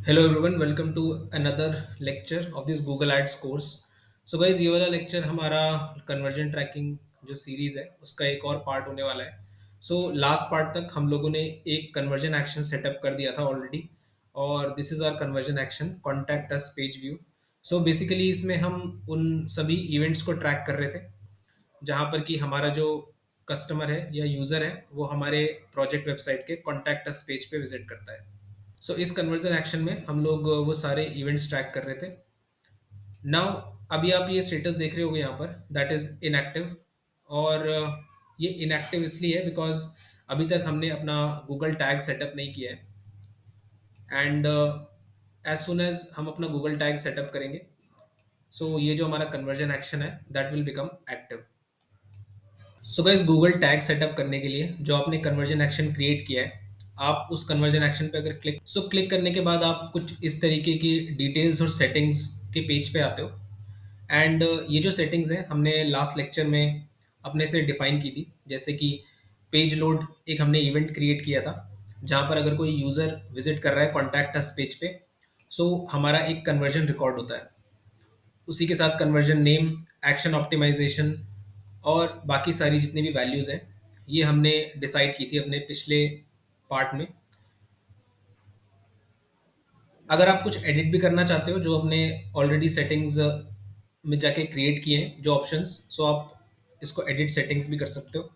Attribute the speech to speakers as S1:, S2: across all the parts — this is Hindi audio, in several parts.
S1: Hello everyone, welcome to another lecture of this Google ads course. So guys, ये वाला लेक्चर हमारा कन्वर्जन ट्रैकिंग जो सीरीज़ है उसका एक और पार्ट होने वाला है। सो लास्ट पार्ट तक हम लोगों ने एक कन्वर्जन एक्शन सेटअप कर दिया था ऑलरेडी, और this is our conversion action contact us page view. So basically इसमें हम उन सभी इवेंट्स को ट्रैक कर रहे थे जहाँ पर कि हमारा जो कस्टमर है या यूज़र है वो हमारे प्रोजेक्ट वेबसाइट के कॉन्टैक्ट अस पेज पे विजिट करता है। सो इस कन्वर्जन एक्शन में हम लोग वो सारे इवेंट्स ट्रैक कर रहे थे। नाउ अभी आप ये स्टेटस देख रहे होगे यहाँ पर, दैट इज इनएक्टिव। और ये इनएक्टिव इसलिए है बिकॉज अभी तक हमने अपना गूगल टैग सेटअप नहीं किया है। एंड एज सुन एज हम अपना गूगल टैग सेटअप करेंगे, सो ये जो हमारा कन्वर्जन एक्शन है that will become active. So guys, Google tag setup करने के लिए जो आपने कन्वर्जन एक्शन क्रिएट किया है, आप उस कन्वर्जन एक्शन पे अगर क्लिक करने के बाद आप कुछ इस तरीके की डिटेल्स और सेटिंग्स के पेज पे आते हो। एंड ये जो सेटिंग्स हैं हमने लास्ट लेक्चर में अपने से डिफाइन की थी, जैसे कि पेज लोड एक हमने इवेंट क्रिएट किया था जहाँ पर अगर कोई यूज़र विजिट कर रहा है कॉन्टैक्ट अस पेज पे, सो हमारा एक कन्वर्जन रिकॉर्ड होता है। उसी के साथ कन्वर्जन नेम, एक्शन ऑप्टिमाइजेशन और बाकी सारी जितनी भी वैल्यूज़ हैं ये हमने डिसाइड की थी अपने पिछले पार्ट में। अगर आप कुछ एडिट भी करना चाहते हो जो अपने ऑलरेडी सेटिंग्स में जाके क्रिएट किए हैं जो ऑप्शंस, सो आप इसको एडिट सेटिंग्स भी कर सकते हो।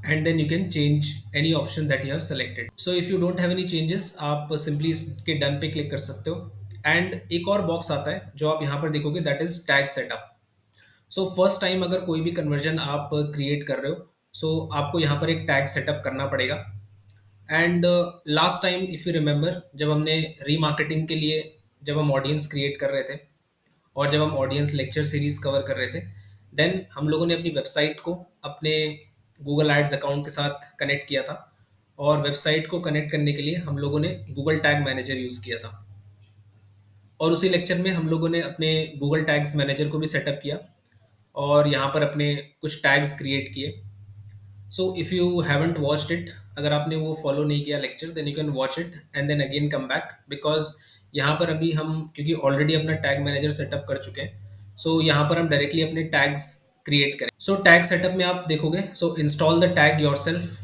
S1: And then you can change any option that you have selected. So if you don't have any changes आप सिंपली इसके डन पे क्लिक कर सकते हो। एंड एक और बॉक्स आता है जो आप यहाँ पर देखोगे, that is tag setup. So first time अगर कोई भी कन्वर्जन आप क्रिएट कर रहे हो, सो आपको यहाँ पर एक टैग सेटअप करना पड़ेगा। And last time if you remember, जब हमने रीमार्केटिंग के लिए जब हम ऑडियंस क्रिएट कर रहे थे और जब हम ऑडियंस लेक्चर सीरीज कवर कर रहे थे, देन हम लोगों ने अपनी वेबसाइट को अपने गूगल एड्स अकाउंट के साथ कनेक्ट किया था। और वेबसाइट को कनेक्ट करने के लिए हम लोगों ने गूगल टैग मैनेजर यूज़ किया था। और उसी लेक्चर में हम लोगों ने अपने गूगल टैग्स मैनेजर को भी सेटअप किया और यहाँ पर अपने कुछ टैग्स क्रिएट किए। So if you haven't watched it, अगर आपने वो फॉलो नहीं किया lecture, then you can watch it and then again come back, because यहाँ पर अभी हम क्योंकि ऑलरेडी अपना टैग मैनेजर सेटअप कर चुके हैं, सो यहाँ पर हम डायरेक्टली अपने टैग्स क्रिएट करें। सो टैग सेटअप में आप देखोगे, सो इंस्टॉल द टैग योरसेल्फ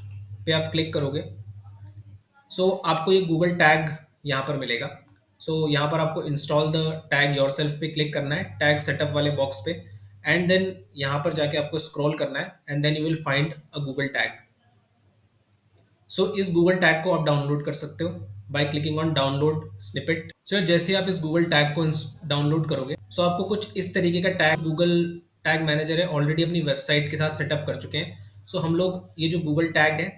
S1: पे आप क्लिक करोगे। सो आपको ये गूगल टैग यहाँ पर मिलेगा। सो यहाँ पर आपको इंस्टॉल द टैग योरसेल्फ पे क्लिक करना है, टैग सेटअप वाले बॉक्स पे। एंड देन यहाँ पर जाके आपको स्क्रॉल करना है and then you will find a Google tag. So इस गूगल टैग को आप डाउनलोड कर सकते हो by clicking on download snippet. So जैसे ही आप इस गूगल टैग को डाउनलोड करोगे, सो आपको कुछ इस तरीके का टैग गूगल टैग मैनेजर है ऑलरेडी अपनी वेबसाइट के साथ सेटअप कर चुके हैं। सो हम लोग ये जो गूगल टैग है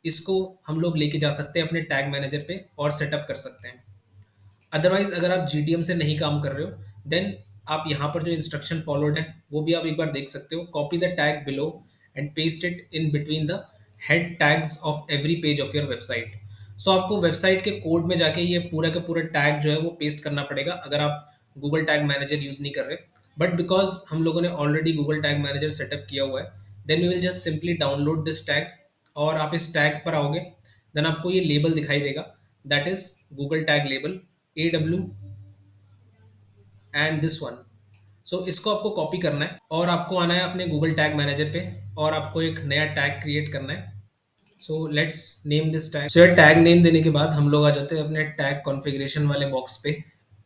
S1: इसको हम लोग लेके जा सकते हैं अपने टैग मैनेजर पे और सेटअप कर सकते हैं। अदरवाइज अगर आप जीटीएम से नहीं काम कर रहे हो, देन आप यहाँ पर जो इंस्ट्रक्शन फॉलोड है वो भी आप एक बार देख सकते हो। Copy the tag below and paste it in between the head tags of every page of your website. So आपको वेबसाइट के कोड में जाके ये पूरा का पूरा टैग जो है वो पेस्ट करना पड़ेगा अगर आप गूगल टैग मैनेजर यूज़ नहीं कर रहे। बट बिकॉज हम लोगों ने already Google tag manager setup किया हुआ है, then we will just simply download this tag. और आप इस टैग पर आओगे, देन आपको ये लेबल दिखाई देगा, that is Google tag label AW and this one. So इसको आपको कॉपी करना है और आपको आना है अपने गूगल टैग मैनेजर पे और आपको एक नया टैग क्रिएट करना है। So let's name this tag. So ये टैग नेम देने के बाद हम लोग आ जाते हैं अपने टैग कॉन्फ़िगरेशन वाले बॉक्स पे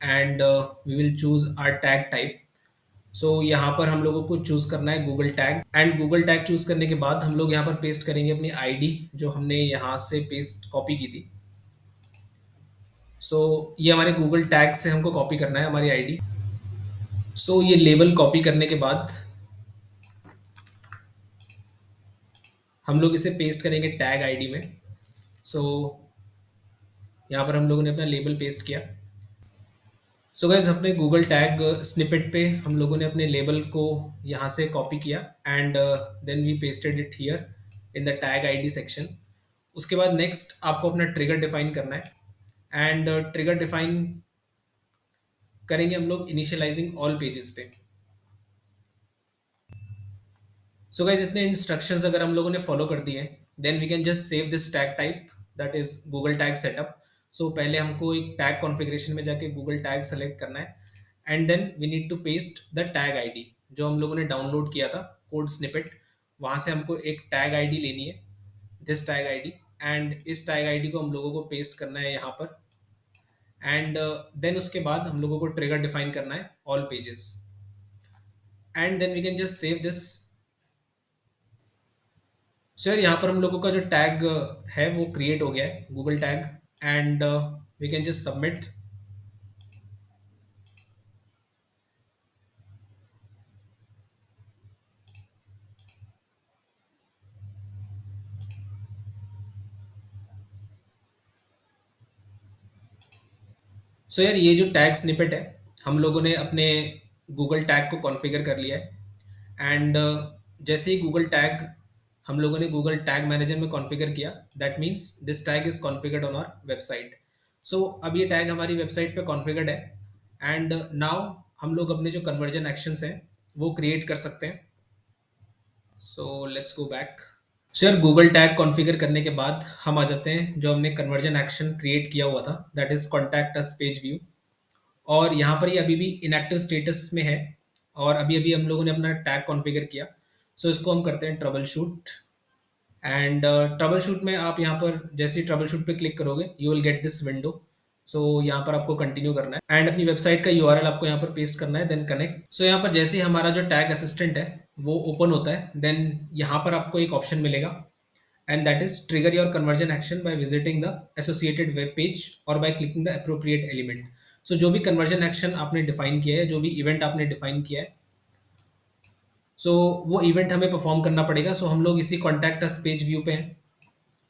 S1: and we will choose our tag type. So यहाँ पर हम लोगों को चूज करना है Google tag. And Google tag choose करने के बाद हम लोग यहाँ पर पेस्ट करेंगे अपनी आईडी जो हमने यहाँ से पेस्ट कॉपी की थी। सो ये हमारे गूगल टैग से हमको कॉपी करना है हमारी आईडी। सो ये लेबल कॉपी करने के बाद हम लोग इसे पेस्ट करेंगे टैग आईडी में। सो यहाँ पर हम लोगों ने अपना लेबल पेस्ट किया। सो गाइज, अपने गूगल टैग स्निपेट पे हम लोगों ने अपने लेबल को यहाँ से कॉपी किया and then we pasted it here in the tag ID section. उसके बाद नेक्स्ट आपको अपना ट्रिगर डिफाइन करना है एंड ट्रिगर डिफाइन करेंगे हम लोग इनिशियलाइजिंग ऑल पेजेस पे। सो गाइज, इतने इंस्ट्रक्शंस अगर हम लोगों ने फॉलो कर दिए, then we can just save this tag type, that is Google tag setup. So पहले हमको एक टैग कॉन्फ़िगरेशन में जाके गूगल टैग सेलेक्ट करना है and then we need to paste the tag ID जो हम लोगों ने डाउनलोड किया था, कोड स्निपेट। वहाँ से हमको एक टैग आईडी लेनी है, दिस टैग आईडी, एंड इस टैग आईडी को हम लोगों को पेस्ट करना है यहाँ पर। एंड देन उसके बाद हम लोगों को ट्रिगर डिफाइन करना है all pages, and then we can just save this. Sir यहाँ पर हम लोगों का जो टैग है वो क्रिएट हो गया है, Google tag, and we can just submit. So यार ये जो टैग स्निपेट है, हम लोगों ने अपने गूगल टैग को कॉन्फ़िगर कर लिया है। एंड जैसे ही गूगल टैग हम लोगों ने गूगल टैग मैनेजर में कॉन्फ़िगर किया, that means this tag is configured on our website. So अब ये टैग हमारी वेबसाइट पे कॉन्फ़िगर्ड है, एंड नाउ हम लोग अपने जो कन्वर्जन एक्शंस हैं वो क्रिएट कर सकते हैं। So let's go back. Sir Google tag configure करने के बाद हम आ जाते हैं जो हमने कन्वर्जन एक्शन क्रिएट किया हुआ था, that is contact us page view. और यहाँ पर ये अभी भी इनएक्टिव स्टेटस में है, और अभी अभी हम लोगों ने अपना टैग कॉन्फ़िगर किया। सो इसको हम करते हैं troubleshoot, and troubleshoot में आप यहाँ पर जैसे ही ट्रबल शूट पे क्लिक करोगे you will get this window. So यहाँ पर आपको कंटिन्यू करना है एंड अपनी वेबसाइट का यूआरएल आपको यहाँ पर पेस्ट करना है, देन कनेक्ट। सो यहाँ पर जैसे ही हमारा जो टैग असिस्टेंट है वो ओपन होता है, देन यहाँ पर आपको एक ऑप्शन मिलेगा, and that is trigger your conversion action by visiting the associated web page or by clicking the appropriate element। so जो भी conversion action आपने डिफाइन किया है, जो भी इवेंट आपने डिफाइन किया है, सो वो इवेंट हमें परफॉर्म करना पड़ेगा। सो हम लोग इसी कॉन्टैक्ट अस पेज व्यू पे हैं,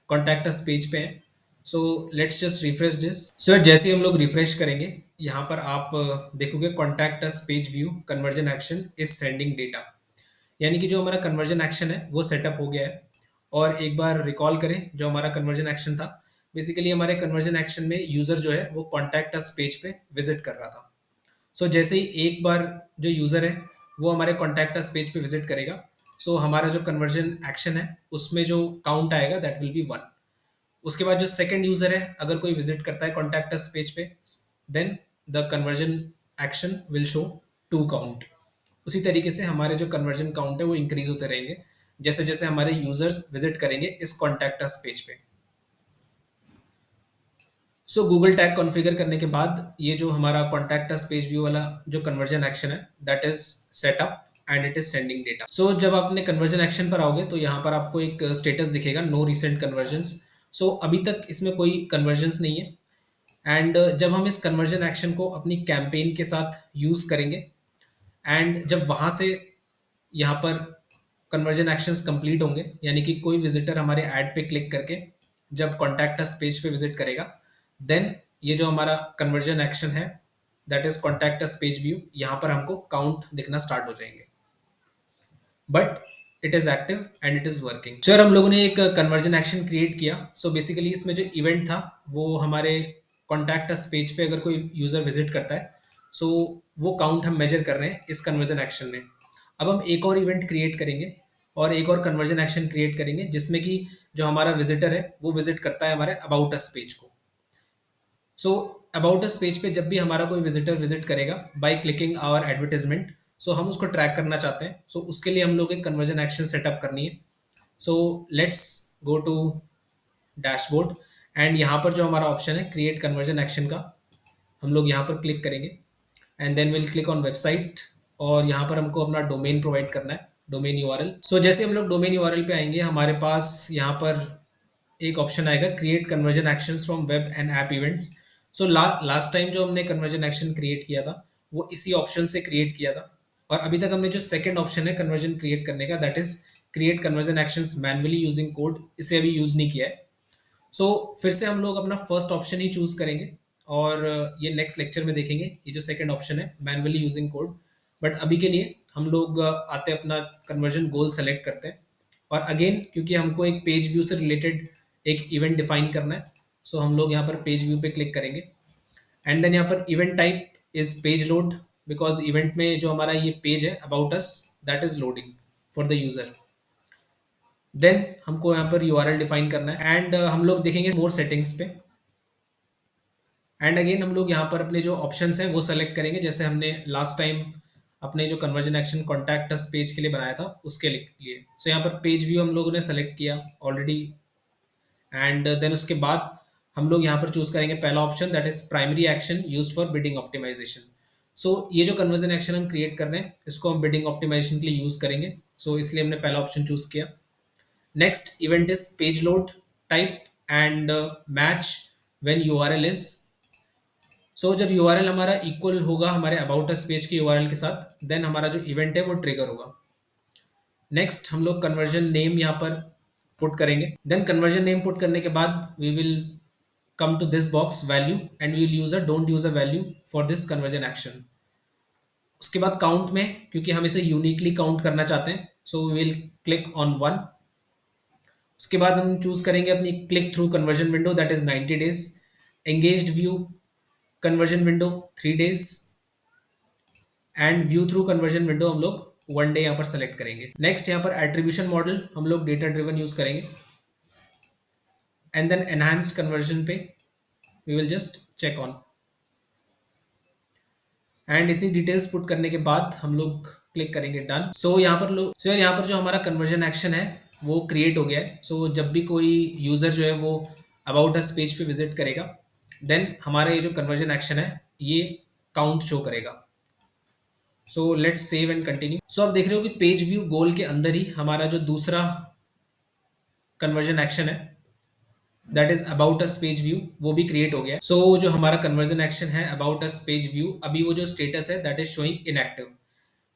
S1: कॉन्टैक्ट अस पेज पे हैं। So let's just refresh this. So जैसे ही हम लोग रिफ्रेश करेंगे यहाँ पर आप देखोगे contact us page view conversion action is sending data, यानी कि जो हमारा कन्वर्जन एक्शन है वो सेटअप हो गया है। और एक बार रिकॉल करें जो हमारा कन्वर्जन एक्शन था, बेसिकली हमारे कन्वर्जन एक्शन में यूज़र जो है वो कॉन्टैक्ट अस पेज पे विजिट कर रहा था। सो जैसे ही एक बार जो यूज़र है वो हमारे कॉन्टैक्ट अस पेज पे विजिट करेगा, सो हमारा जो कन्वर्जन एक्शन है उसमें जो काउंट आएगा दैट विल बी 1। उसके बाद जो सेकंड यूज़र है अगर कोई विजिट करता है कॉन्टैक्ट अस पेज पे, then the conversion action will show 2 count. उसी तरीके से हमारे जो कन्वर्जन काउंट है वो इंक्रीज होते रहेंगे जैसे जैसे हमारे यूजर्स विजिट करेंगे इस कॉन्टैक्ट अस पेज पे। सो गूगल टैग कॉन्फ़िगर करने के बाद ये जो हमारा कॉन्टैक्ट अस पेज व्यू वाला जो कन्वर्जन एक्शन है that is setup and it is sending data. So जब आप अपने कन्वर्जन एक्शन पर आओगे तो यहाँ पर आपको एक स्टेटस दिखेगा, नो रिसेंट कन्वर्जन्स। सो अभी तक इसमें कोई कन्वर्जन्स नहीं है, एंड जब हम इस कन्वर्जन एक्शन को अपनी कैंपेन के साथ यूज़ करेंगे एंड जब वहाँ से यहाँ पर कन्वर्जन एक्शंस कंप्लीट होंगे, यानी कि कोई विजिटर हमारे ऐड पे क्लिक करके जब कॉन्टैक्ट अस पेज पे विजिट करेगा, देन ये जो हमारा कन्वर्जन एक्शन है that is contact us page view, यहाँ पर हमको काउंट दिखना स्टार्ट हो जाएंगे, but it is active and it is working. Sir हम लोगों ने एक कन्वर्जन एक्शन क्रिएट किया। सो बेसिकली इसमें जो इवेंट था वो हमारे कॉन्टैक्ट अस पेज पे अगर कोई यूज़र विजिट करता है, सो वो काउंट हम मेजर कर रहे हैं इस कन्वर्जन एक्शन में। अब हम एक और इवेंट क्रिएट करेंगे और एक और कन्वर्जन एक्शन क्रिएट करेंगे जिसमें कि जो हमारा विजिटर है वो विजिट करता है हमारे अबाउट अस पेज को। सो अबाउट अस पेज पे जब भी हमारा कोई विजिटर विजिट करेगा बाय क्लिकिंग आवर एडवर्टाइजमेंट, सो हम उसको ट्रैक करना चाहते हैं। सो उसके लिए हम लोग एक कन्वर्जन एक्शन सेटअप करनी है। So let's go to dashboard, and यहाँ पर जो हमारा ऑप्शन है क्रिएट कन्वर्जन एक्शन का, हम लोग यहाँ पर क्लिक करेंगे and then will click on website, और यहाँ पर हमको अपना डोमेन प्रोवाइड करना है, डोमेन यूआरएल। सो जैसे हम लोग डोमेन यूआरएल पे आएंगे हमारे पास यहाँ पर एक ऑप्शन आएगा create conversion actions from web and app events. So last time जो हमने कन्वर्जन एक्शन क्रिएट किया था वो इसी ऑप्शन से क्रिएट किया था, और अभी तक हमने जो सेकंड ऑप्शन है कन्वर्जन क्रिएट करने का that is create conversion actions manually using code, इसे अभी यूज़ नहीं किया है। सो फिर से हम लोग अपना फर्स्ट ऑप्शन ही चूज़ करेंगे, और ये नेक्स्ट लेक्चर में देखेंगे ये जो सेकंड ऑप्शन है मैनुअली यूजिंग कोड। बट अभी के लिए हम लोग आते अपना कन्वर्जन गोल सेलेक्ट करते हैं, और अगेन क्योंकि हमको एक पेज व्यू से रिलेटेड एक इवेंट डिफाइन करना है, सो हम लोग यहाँ पर पेज व्यू पे क्लिक करेंगे एंड देन यहाँ पर event type is page load, because event में जो हमारा ये पेज है about us that is loading for the user. Then हमको यहाँ पर यूआरएल डिफाइन करना है, एंड हम लोग देखेंगे मोर सेटिंग्स पे। एंड अगेन हम लोग यहाँ पर अपने जो ऑप्शंस हैं वो सेलेक्ट करेंगे, जैसे हमने लास्ट टाइम अपने जो conversion action contact us page के लिए बनाया था उसके लिए। सो यहाँ पर पेज व्यू हम लोगों ने सेलेक्ट किया ऑलरेडी, एंड देन उसके बाद हम लोग यहाँ पर चूज करेंगे पहला option, that is primary action used for bidding optimisation. So ये जो कन्वर्जन एक्शन हम क्रिएट कर रहे हैं इसको हम बिडिंग ऑप्टिमाइजेशन के लिए यूज करेंगे, सो इसलिए हमने पहला ऑप्शन चूज किया। Next event is page load type and match when URL is. So जब यूआरएल हमारा इक्वल होगा हमारे अबाउट अस पेज के यूआरएल के साथ, देन हमारा जो इवेंट है वो ट्रिगर होगा। नेक्स्ट हम लोग कन्वर्जन नेम यहाँ पर पुट करेंगे। देन कन्वर्जन नेम पुट करने के बाद we will come to this box value and we will use a don't use a value for this conversion action। उसके बाद काउंट में, क्योंकि हम इसे यूनिकली काउंट करना चाहते हैं, so we will click on 1। उसके बाद हम चूज करेंगे अपनी click through conversion window, that is 90 days. Engaged view conversion window 3 days and view through conversion window हम लोग 1 डे यहाँ पर सेलेक्ट करेंगे। नेक्स्ट यहाँ पर एट्रीब्यूशन मॉडल हम लोग डेटा ड्रिवन यूज करेंगे, एंड देन एनहांस्ड कन्वर्जन पे we will just check on. And इतनी डिटेल्स पुट करने के बाद हम लोग क्लिक करेंगे डन। सो यहाँ पर लोग यहाँ पर जो हमारा कन्वर्जन एक्शन है वो क्रिएट हो गया है। सो जब भी कोई यूज़र जो है वो अबाउट अस पेज पे विजिट करेगा, देन हमारा ये जो कन्वर्जन एक्शन है ये काउंट शो करेगा। So let's save and continue. So आप देख रहे हो कि पेज व्यू गोल के अंदर ही हमारा जो दूसरा कन्वर्जन एक्शन है that is about us page view वो भी क्रिएट हो गया। सो जो हमारा कन्वर्जन एक्शन है अबाउट अस पेज व्यू, अभी वो जो स्टेटस है दैट इज शोइंग इनएक्टिव,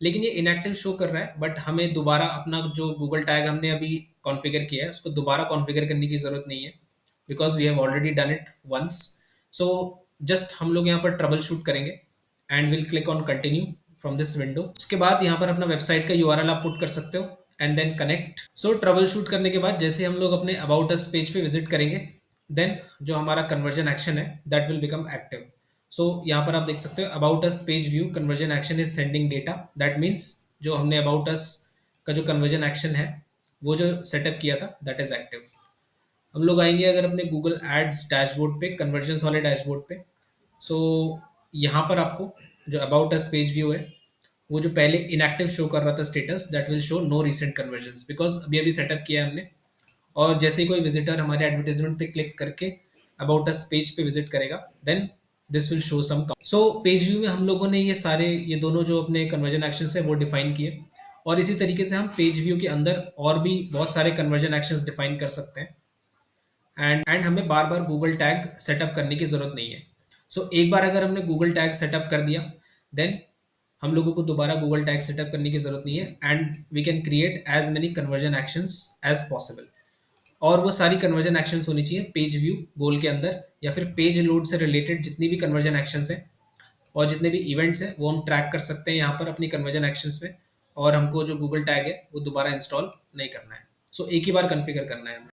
S1: लेकिन ये इनएक्टिव शो कर रहा है, बट हमें दोबारा अपना जो गूगल टैग हमने अभी कॉन्फ़िगर किया है उसको दोबारा कॉन्फ़िगर करने की ज़रूरत नहीं है, because we have already done it once. So just हम लोग यहाँ पर ट्रबल शूट करेंगे and will click on continue from this window. उसके बाद यहाँ पर अपना वेबसाइट का यूआरएल आप पुट कर सकते हो and then connect. So troubleshoot करने के बाद जैसे हम लोग अपने अबाउट अस पेज पे विजिट करेंगे, देन जो हमारा कन्वर्जन एक्शन है that will become active. So यहाँ पर आप देख सकते हो about us page view conversion action is sending data, that means जो हमने अबाउट अस का जो कन्वर्जन एक्शन है वो जो सेटअप किया था दैट इज एक्टिव। हम लोग आएंगे अगर अपने गूगल एड्स डैशबोर्ड पे, कन्वर्जन वाले डैशबोर्ड पे। सो यहाँ पर आपको जो अबाउट अस पेज व्यू है वो जो पहले इनएक्टिव शो कर रहा था status, that will show no recent conversion, because अभी अभी सेटअप किया है हमने। और जैसे ही कोई विजिटर हमारे एडवर्टाइजमेंट पे क्लिक करके अबाउट अस पेज पे विजिट करेगा, then this will show some. So page view में हम लोगों ने ये दोनों जो अपने कन्वर्जन एक्शंस है वो डिफाइन किए, और इसी तरीके से हम पेज व्यू के अंदर और भी बहुत सारे कन्वर्जन एक्शंस डिफाइन कर सकते हैं। एंड हमें बार बार गूगल टैग सेटअप करने की ज़रूरत नहीं है। सो एक बार अगर हमने गूगल टैग सेटअप कर दिया, देन हम लोगों को दोबारा गूगल टैग सेटअप करने की ज़रूरत नहीं है, and we can create as many conversion actions as possible. और वो सारी कन्वर्जन एक्शंस होनी चाहिए पेज व्यू गोल के अंदर, या फिर पेज लोड से रिलेटेड जितनी भी कन्वर्जन एक्शंस हैं और जितने भी इवेंट्स हैं वो हम ट्रैक कर सकते हैं यहाँ पर अपनी कन्वर्जन एक्शंस में, और हमको जो गूगल टैग है वो दोबारा इंस्टॉल नहीं करना है। सो एक ही बार कॉन्फ़िगर करना है हमें।